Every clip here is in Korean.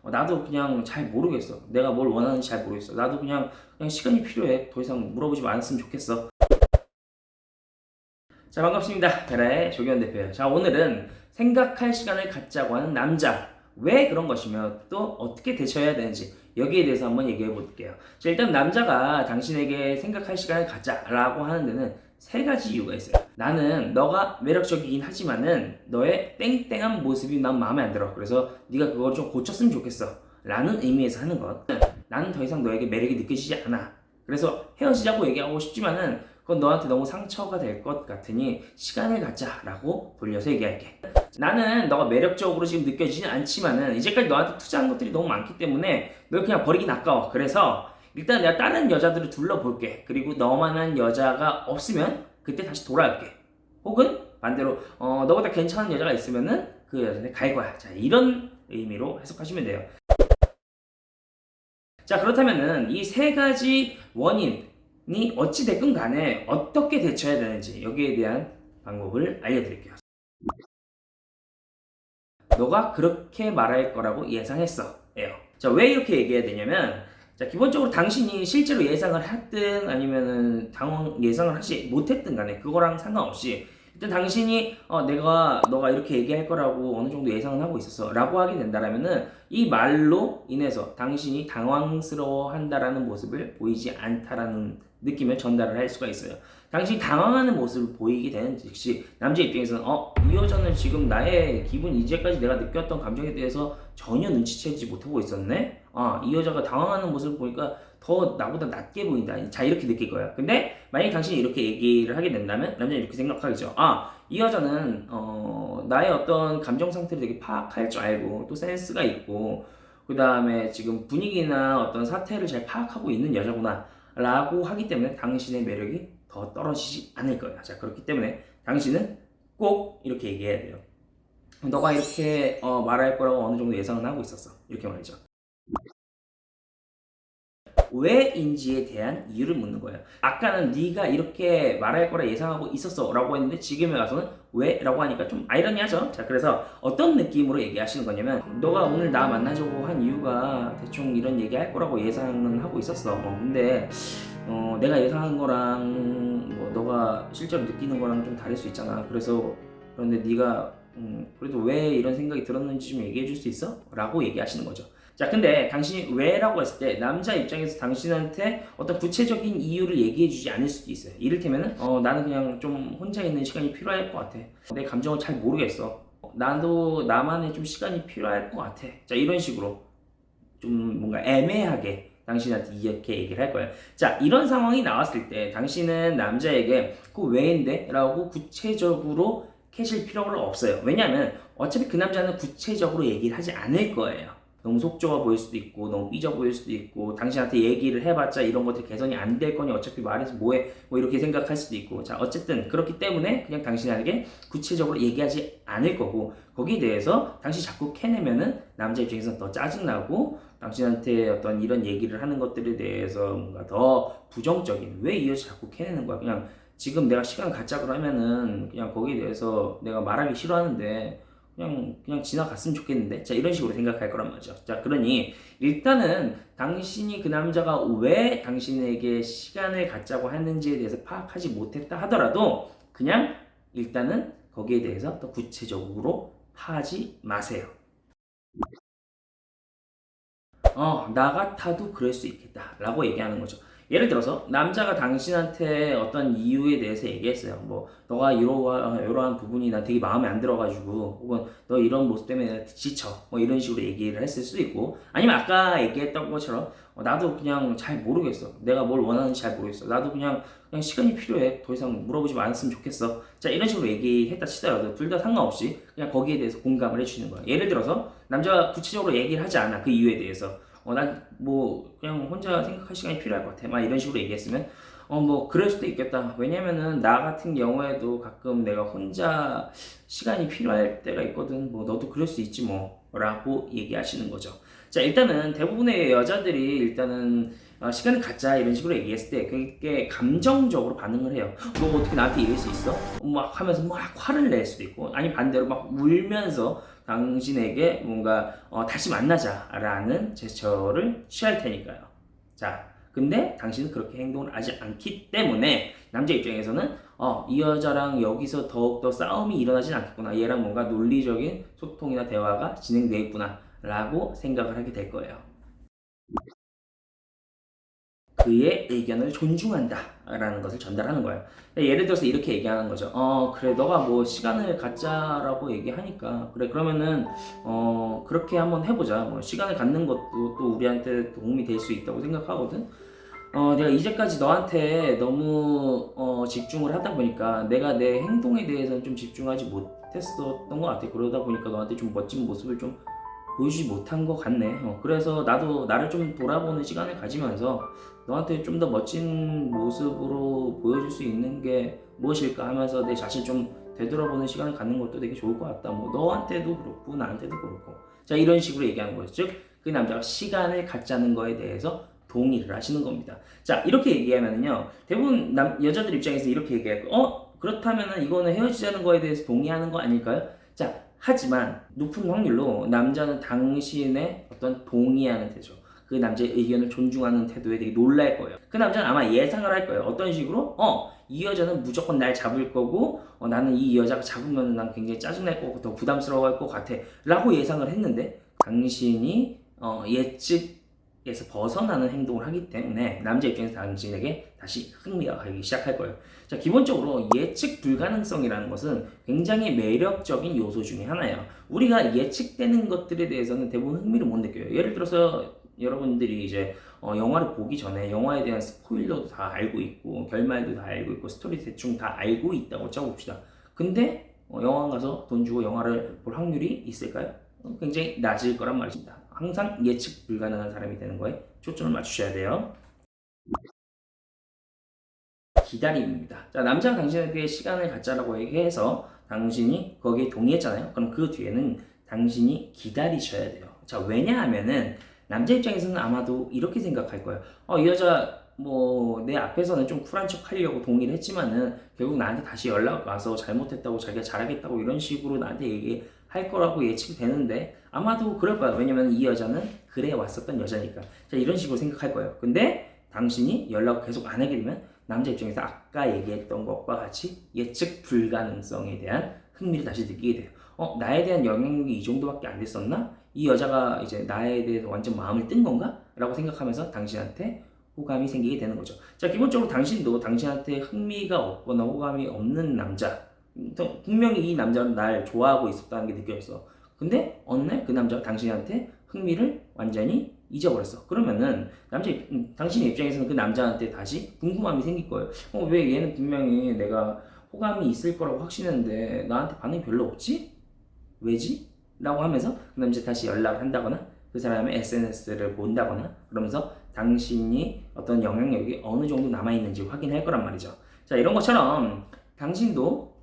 나도 그냥 잘 모르겠어. 내가 뭘 원하는지 잘 모르겠어. 나도 그냥 시간이 필요해. 더 이상 물어보지 않았으면 좋겠어. 자, 반갑습니다. 베라의 조기현 대표예요. 자, 오늘은 생각할 시간을 갖자고 하는 남자. 왜 그런 것이며 또 어떻게 대처해야 되는지 여기에 대해서 한번 얘기해 볼게요. 자, 일단 남자가 당신에게 생각할 시간을 갖자라고 하는 데는 세 가지 이유가 있어요. 나는 너가 매력적이긴 하지만은 너의 땡땡한 모습이 난 마음에 안 들어. 그래서 네가 그걸 좀 고쳤으면 좋겠어. 라는 의미에서 하는 것. 나는 더 이상 너에게 매력이 느껴지지 않아. 그래서 헤어지자고 얘기하고 싶지만은 그건 너한테 너무 상처가 될 것 같으니 시간을 갖자라고 돌려서 얘기할게. 나는 너가 매력적으로 지금 느껴지진 않지만은 이제까지 너한테 투자한 것들이 너무 많기 때문에 널 그냥 버리긴 아까워. 그래서 일단 내가 다른 여자들을 둘러볼게. 그리고 너만한 여자가 없으면 그때 다시 돌아올게. 혹은 반대로 너보다 괜찮은 여자가 있으면은 그 여자한테 갈 거야. 자, 이런 의미로 해석하시면 돼요. 자, 그렇다면은 이 세 가지 원인이 어찌 됐건 간에 어떻게 대처해야 되는지 여기에 대한 방법을 알려드릴게요. 너가 그렇게 말할 거라고 예상했어. 예요. 자, 왜 이렇게 얘기해야 되냐면, 자, 기본적으로 당신이 실제로 예상을 했든 아니면은 예상을 하지 못했든 간에 그거랑 상관없이 일단 당신이 너가 이렇게 얘기할 거라고 어느 정도 예상은 하고 있었어 라고 하게 된다라면은 이 말로 인해서 당신이 당황스러워 한다라는 모습을 보이지 않다라는 느낌을 전달을 할 수가 있어요. 당신이 당황하는 모습을 보이게 되는 즉시 남자 입장에서는 이 여자는 지금 나의 기분, 이제까지 내가 느꼈던 감정에 대해서 전혀 눈치채지 못하고 있었네. 이 여자가 당황하는 모습을 보니까 더 나보다 낮게 보인다. 자, 이렇게 느낄 거야. 근데 만약에 당신이 이렇게 얘기를 하게 된다면 남자는 이렇게 생각하겠죠. 이 여자는 나의 어떤 감정 상태를 되게 파악할 줄 알고 또 센스가 있고 그 다음에 지금 분위기나 어떤 사태를 잘 파악하고 있는 여자구나 라고 하기 때문에 당신의 매력이 더 떨어지지 않을 거예요. 자, 그렇기 때문에 당신은 꼭 이렇게 얘기해야 돼요. 너가 이렇게 말할 거라고 어느 정도 예상은 하고 있었어. 이렇게 말이죠. 왜인지에 대한 이유를 묻는 거예요. 아까는 네가 이렇게 말할 거라 예상하고 있었어 라고 했는데 지금에 와서는 왜? 라고 하니까 좀 아이러니하죠. 자, 그래서 어떤 느낌으로 얘기하시는 거냐면 너가 오늘 나 만나자고 한 이유가 대충 이런 얘기 할 거라고 예상은 하고 있었어. 근데 내가 예상한 거랑 뭐 너가 실제로 느끼는 거랑 좀 다를 수 있잖아. 그런데 네가 그래도 왜 이런 생각이 들었는지 좀 얘기해 줄 수 있어? 라고 얘기하시는 거죠. 자, 근데 당신이 왜라고 했을 때 남자 입장에서 당신한테 어떤 구체적인 이유를 얘기해 주지 않을 수도 있어요. 이를테면은 나는 그냥 좀 혼자 있는 시간이 필요할 것 같아. 내 감정을 잘 모르겠어. 나도 나만의 좀 시간이 필요할 것 같아. 자, 이런 식으로 좀 뭔가 애매하게 당신한테 이렇게 얘기를 할 거예요. 자, 이런 상황이 나왔을 때 당신은 남자에게 그 왜인데? 라고 구체적으로 캐실 필요가 없어요. 왜냐하면 어차피 그 남자는 구체적으로 얘기를 하지 않을 거예요. 너무 속 좁아 보일 수도 있고 너무 삐져 보일 수도 있고 당신한테 얘기를 해봤자 이런 것들이 개선이 안 될 거니 어차피 말해서 뭐해 뭐 이렇게 생각할 수도 있고 자, 어쨌든 그렇기 때문에 그냥 당신에게 구체적으로 얘기하지 않을 거고 거기에 대해서 당신이 자꾸 캐내면은 남자 입장에서는 더 짜증나고 당신한테 어떤 이런 얘기를 하는 것들에 대해서 뭔가 더 부정적인 왜 이 여자 자꾸 캐내는 거야 그냥 지금 내가 시간 갖자 그러면은 그냥 거기에 대해서 내가 말하기 싫어하는데 그냥 지나갔으면 좋겠는데 자 이런 식으로 생각할 거란 말이죠. 자, 그러니 일단은 당신이 그 남자가 왜 당신에게 시간을 갖자고 했는지에 대해서 파악하지 못했다 하더라도 그냥 일단은 거기에 대해서 더 구체적으로 하지 마세요. 나 같아도 그럴 수 있겠다 라고 얘기하는 거죠. 예를 들어서 남자가 당신한테 어떤 이유에 대해서 얘기했어요. 뭐 너가 이러한 부분이 나 되게 마음에 안 들어가지고 혹은 너 이런 모습 때문에 지쳐 뭐 이런 식으로 얘기를 했을 수도 있고 아니면 아까 얘기했던 것처럼 나도 그냥 잘 모르겠어. 내가 뭘 원하는지 잘 모르겠어. 나도 그냥 시간이 필요해. 더 이상 물어보지 않았으면 좋겠어. 자, 이런 식으로 얘기했다 치더라도 둘 다 상관없이 그냥 거기에 대해서 공감을 해주는 거야. 예를 들어서 남자가 구체적으로 얘기를 하지 않아. 그 이유에 대해서. 난 뭐 그냥 혼자 생각할 시간이 필요할 것 같아. 막 이런 식으로 얘기했으면 뭐 그럴 수도 있겠다. 왜냐면은 나 같은 경우에도 가끔 내가 혼자 시간이 필요할 때가 있거든. 뭐 너도 그럴 수 있지 뭐라고 얘기하시는 거죠. 자, 일단은 대부분의 여자들이 일단은 시간을 갖자 이런 식으로 얘기했을 때 그게 감정적으로 반응을 해요. 너 어떻게 나한테 이럴 수 있어? 막 하면서 막 화를 낼 수도 있고 아니 반대로 막 울면서 당신에게 뭔가 다시 만나자라는 제스처를 취할 테니까요. 자, 근데 당신은 그렇게 행동을 하지 않기 때문에 남자 입장에서는 이 여자랑 여기서 더욱더 싸움이 일어나진 않겠구나. 얘랑 뭔가 논리적인 소통이나 대화가 진행되겠구나 라고 생각을 하게 될 거예요. 그의 의견을 존중한다 라는 것을 전달하는 거예요. 예를 들어서 이렇게 얘기하는 거죠. 그래 너가 뭐 시간을 갖자라고 얘기하니까 그래 그러면은 그렇게 한번 해보자. 뭐 시간을 갖는 것도 또 우리한테 도움이 될 수 있다고 생각하거든. 내가 이제까지 너한테 너무 집중을 하다 보니까 내가 내 행동에 대해서는 좀 집중하지 못했었던 것 같아. 그러다 보니까 너한테 좀 멋진 모습을 좀 보여주지 못한 것 같네. 그래서 나도 나를 좀 돌아보는 시간을 가지면서 너한테 좀 더 멋진 모습으로 보여줄 수 있는 게 무엇일까 하면서 내 자신 좀 되돌아보는 시간을 갖는 것도 되게 좋을 것 같다. 뭐 너한테도 그렇고 나한테도 그렇고. 자, 이런 식으로 얘기하는 거죠. 즉, 그 남자가 시간을 갖자는 거에 대해서 동의를 하시는 겁니다. 자, 이렇게 얘기하면요. 대부분 여자들 입장에서 이렇게 얘기해요. 그렇다면은 이거는 헤어지자는 거에 대해서 동의하는 거 아닐까요? 자, 하지만 높은 확률로 남자는 당신의 어떤 동의하는 태도, 그 남자의 의견을 존중하는 태도에 되게 놀랄 거예요. 그 남자는 아마 예상을 할 거예요. 어떤 식으로? 이 여자는 무조건 날 잡을 거고 나는 이 여자가 잡으면 난 굉장히 짜증날 거고 더 부담스러워할 것 같아 라고 예상을 했는데 당신이 예측에서 벗어나는 행동을 하기 때문에 남자 입장에서 당신에게 다시 흥미가 가기 시작할 거예요. 자, 기본적으로 예측 불가능성이라는 것은 굉장히 매력적인 요소 중에 하나예요. 우리가 예측되는 것들에 대해서는 대부분 흥미를 못 느껴요. 예를 들어서 여러분들이 이제 영화를 보기 전에 영화에 대한 스포일러도 다 알고 있고 결말도 다 알고 있고 스토리 대충 다 알고 있다고 쳐봅시다. 근데 영화관 가서 돈 주고 영화를 볼 확률이 있을까요? 굉장히 낮을 거란 말입니다. 항상 예측 불가능한 사람이 되는 거에 초점을 맞추셔야 돼요. 기다림입니다. 자, 남자가 당신에게 시간을 갖자라고 얘기해서 당신이 거기에 동의했잖아요. 그럼 그 뒤에는 당신이 기다리셔야 돼요. 자, 왜냐하면은 남자 입장에서는 아마도 이렇게 생각할 거예요. 이 여자 뭐 내 앞에서는 좀 쿨한 척 하려고 동의를 했지만은 결국 나한테 다시 연락 와서 잘못했다고 자기가 잘하겠다고 이런 식으로 나한테 얘기할 거라고 예측이 되는데 아마도 그럴 거예요. 왜냐면 이 여자는 그래 왔었던 여자니까. 자, 이런 식으로 생각할 거예요. 근데 당신이 연락을 계속 안 하게 되면 남자 입장에서 아까 얘기했던 것과 같이 예측 불가능성에 대한 흥미를 다시 느끼게 돼요. 나에 대한 영향력이 이 정도밖에 안 됐었나? 이 여자가 이제 나에 대해서 완전 마음을 뜬 건가? 라고 생각하면서 당신한테 호감이 생기게 되는 거죠. 자, 기본적으로 당신도 당신한테 흥미가 없거나 호감이 없는 남자, 분명히 이 남자는 날 좋아하고 있었다는 게 느껴졌어. 근데 어느 날 그 남자가 당신한테 흥미를 완전히 잊어버렸어. 그러면은 당신의 입장에서는 그 남자한테 다시 궁금함이 생길 거예요. 왜 얘는 분명히 내가 호감이 있을 거라고 확신했는데 나한테 반응이 별로 없지? 왜지? 라고 하면서 그 남자 다시 연락을 한다거나 그 사람의 SNS를 본다거나 그러면서 당신이 어떤 영향력이 어느 정도 남아있는지 확인할 거란 말이죠. 자, 이런 것처럼 당신도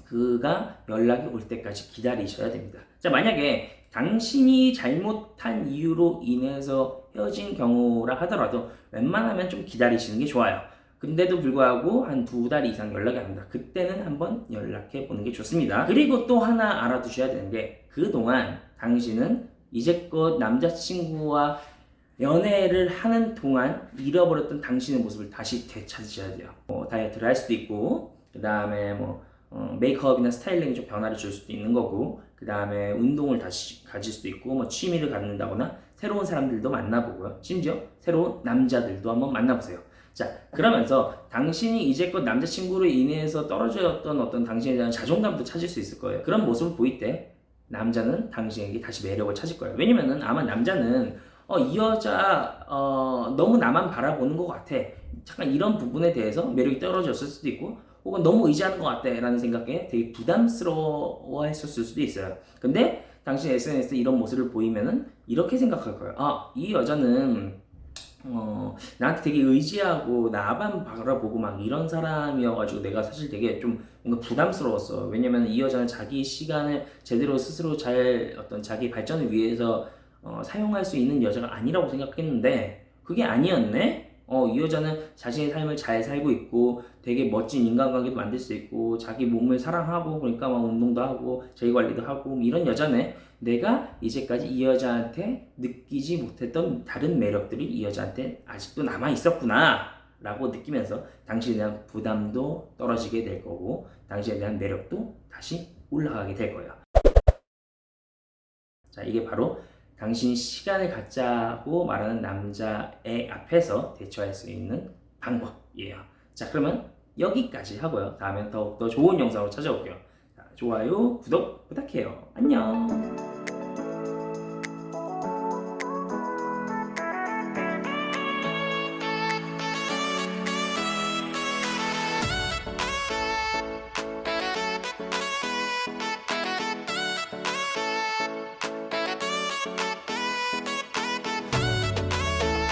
그가 연락이 올 때까지 기다리셔야 됩니다. 자, 만약에 당신이 잘못한 이유로 인해서 헤어진 경우라 하더라도 웬만하면 좀 기다리시는 게 좋아요. 근데도 불구하고 한 2달 이상 연락이 안 온다. 그때는 한번 연락해 보는 게 좋습니다. 그리고 또 하나 알아두셔야 되는 게 그동안 당신은 이제껏 남자친구와 연애를 하는 동안 잃어버렸던 당신의 모습을 다시 되찾으셔야 돼요. 다이어트를 할 수도 있고 그 다음에 메이크업이나 스타일링에 좀 변화를 줄 수도 있는 거고 그 다음에 운동을 다시 가질 수도 있고 취미를 갖는다거나 새로운 사람들도 만나보고요. 심지어 새로운 남자들도 한번 만나보세요. 자, 그러면서 당신이 이제껏 남자친구로 인해서 떨어졌던 어떤 당신에 대한 자존감도 찾을 수 있을 거예요. 그런 모습을 보일 때 남자는 당신에게 다시 매력을 찾을 거예요. 왜냐면은 아마 남자는 이 여자 너무 나만 바라보는 것 같아. 잠깐 이런 부분에 대해서 매력이 떨어졌을 수도 있고 혹은 너무 의지하는 것 같아 라는 생각에 되게 부담스러워 했었을 수도 있어요. 근데 당신 SNS에 이런 모습을 보이면은 이렇게 생각할 거예요. 이 여자는 나한테 되게 의지하고 나만 바라보고 막 이런 사람이어가지고 내가 사실 되게 좀 뭔가 부담스러웠어. 왜냐면 이 여자는 자기 시간을 제대로 스스로 잘 어떤 자기 발전을 위해서 사용할 수 있는 여자가 아니라고 생각했는데 그게 아니었네? 이 여자는 자신의 삶을 잘 살고 있고 되게 멋진 인간관계도 만들 수 있고 자기 몸을 사랑하고 그러니까 막 운동도 하고 자기 관리도 하고 뭐 이런 여자네. 내가 이제까지 이 여자한테 느끼지 못했던 다른 매력들이 이 여자한테 아직도 남아 있었구나 라고 느끼면서 당신에 대한 부담도 떨어지게 될 거고 당신에 대한 매력도 다시 올라가게 될 거예요. 자, 이게 바로 당신이 시간을 갖자고 말하는 남자의 앞에서 대처할 수 있는 방법이에요. 자, 그러면 여기까지 하고요. 다음엔 더욱더 좋은 영상으로 찾아올게요. 자, 좋아요, 구독 부탁해요. 안녕.